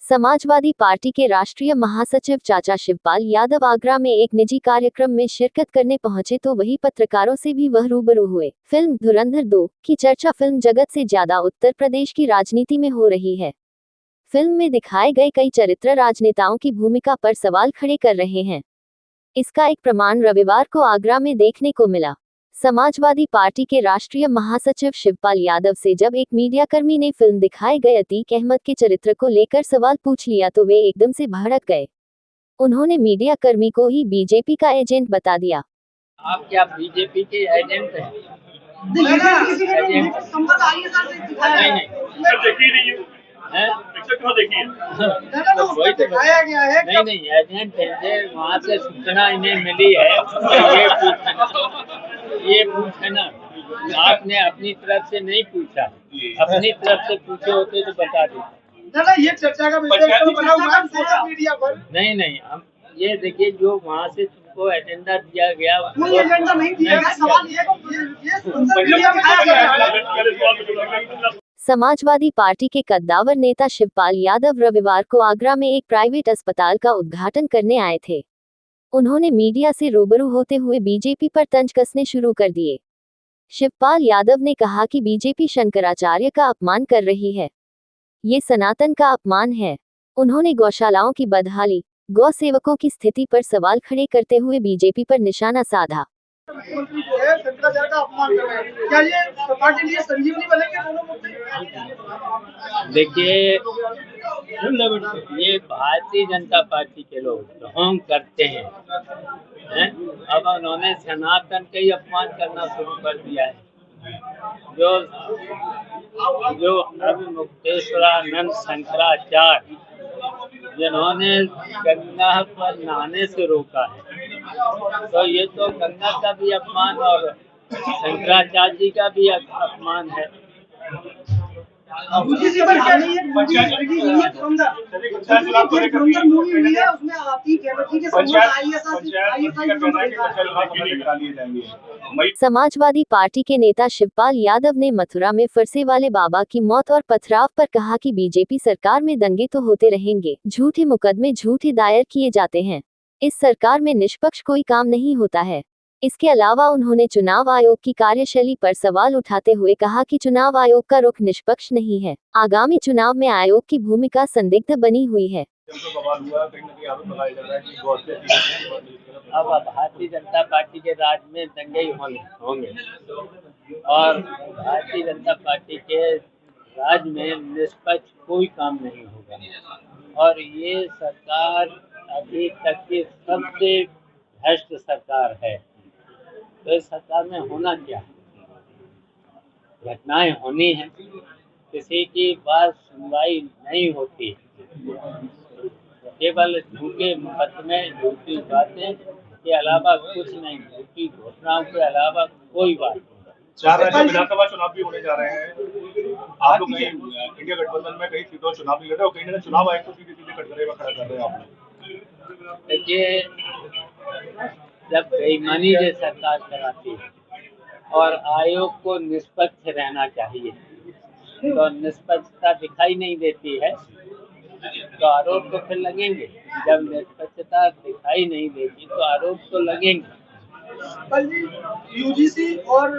Samajwadi party के राष्ट्रीय महासचिव चाचा शिवपाल यादव आगरा में एक निजी कार्यक्रम में शिरकत करने पहुंचे तो वही पत्रकारों से भी वह रूबरू हुए। फिल्म धुरंधर 2 की चर्चा फिल्म जगत से ज्यादा उत्तर प्रदेश की राजनीति में हो रही है। फिल्म में दिखाए गए कई चरित्र राजनेताओं की भूमिका पर सवाल खड़े कर रहे हैं। इसका एक प्रमाण रविवार को आगरा में देखने को मिला। समाजवादी पार्टी के राष्ट्रीय महासचिव शिवपाल यादव से जब एक मीडियाकर्मी ने फिल्म दिखाए गए अतीक अहमद के चरित्र को लेकर सवाल पूछ लिया तो वे एकदम से भड़क गए। उन्होंने मीडियाकर्मी को ही बीजेपी का एजेंट बता दिया। आप क्या बीजेपी के एजेंट हैं? नहीं, एजेंट है, वहाँ से सूचना इन्हें मिली है। ये पूछना आपने अपनी तरफ से नहीं पूछा, अपनी तरफ से पूछे होते तो बता देते। ये चर्चा का विषय तो बना हुआ है सोशल मीडिया पर। नहीं, हम ये देखिए जो वहाँ से तुमको एजेंडा दिया गया, कोई एजेंडा नहीं दिया गया। सवाल ये सोशल मीडिया में समाजवादी पार्टी के कद्दावर नेता शिवपाल यादव रविवार को आगरा में एक प्राइवेट अस्पताल का उद्घाटन करने आए थे। उन्होंने मीडिया से रूबरू होते हुए बीजेपी पर तंज कसने शुरू कर दिए। शिवपाल यादव ने कहा कि बीजेपी शंकराचार्य का अपमान कर रही है, ये सनातन का अपमान है। उन्होंने गौशालाओं की बदहाली, गौ सेवकों की स्थिति पर सवाल खड़े करते हुए बीजेपी पर निशाना साधा। मुख्यमंत्री जो है शंकराचार्य का अपमान कर रहे हैं, क्या ये सपा के लिए संजीवनी बनेंगे दोनों मुद्दे? देखिए, ये भारतीय जनता पार्टी के लोग ढोंग करते हैं, अब उन्होंने सनातन का ही अपमान करना शुरू कर दिया है। जो अभिमुक्तेश्वरानंद शंकराचार्य जिन्होंने गंगा पर नहाने से रोका है, तो ये तो गंगा का भी अपमान और शंकराचार्य जी का भी अपमान है। समाजवादी पार्टी के नेता शिवपाल यादव ने मथुरा में फरसे वाले बाबा की मौत और पथराव पर कहा कि बीजेपी सरकार में दंगे तो होते रहेंगे, झूठे मुकदमे झूठे दायर किए जाते हैं, इस सरकार में निष्पक्ष कोई काम नहीं होता है। इसके अलावा उन्होंने चुनाव आयोग की कार्यशैली पर सवाल उठाते हुए कहा कि चुनाव आयोग का रुख निष्पक्ष नहीं है, आगामी चुनाव में आयोग की भूमिका संदिग्ध बनी हुई है। अब भारतीय जनता पार्टी के राज में दंगे ही होंगे और भारतीय जनता पार्टी के राज में निष्पक्ष कोई काम नहीं होगा और ये सरकार अभी तक की सबसे भ्रष्ट सरकार है। तो इस सरकार में होना क्या है? घटनाएं होनी है, किसी की बात सुनवाई नहीं होती, केवल झूठे मुकदमे झूठी बातें के अलावा कुछ नहीं, झूठी घोषणाओं के अलावा कोई बात नहीं। 4 राज्यों में विधानसभा चुनाव भी होने जा रहे हैं। आप लोग कहीं इंडिया गठबंधन में कहीं सीधो चुनाव नहीं लड़ रहे हो, कहीं ना चुनाव आयोग को सीधे कटघरे में खड़ा कर रहे हो आप लोग। देखिए, जब बेईमानी से सरकार चलाती है और आयोग को निष्पक्ष रहना चाहिए तो निष्पक्षता दिखाई नहीं देती है तो आरोप तो फिर लगेंगे। जब निष्पक्षता दिखाई नहीं देती तो आरोप तो लगेंगे। कल यूजीसी और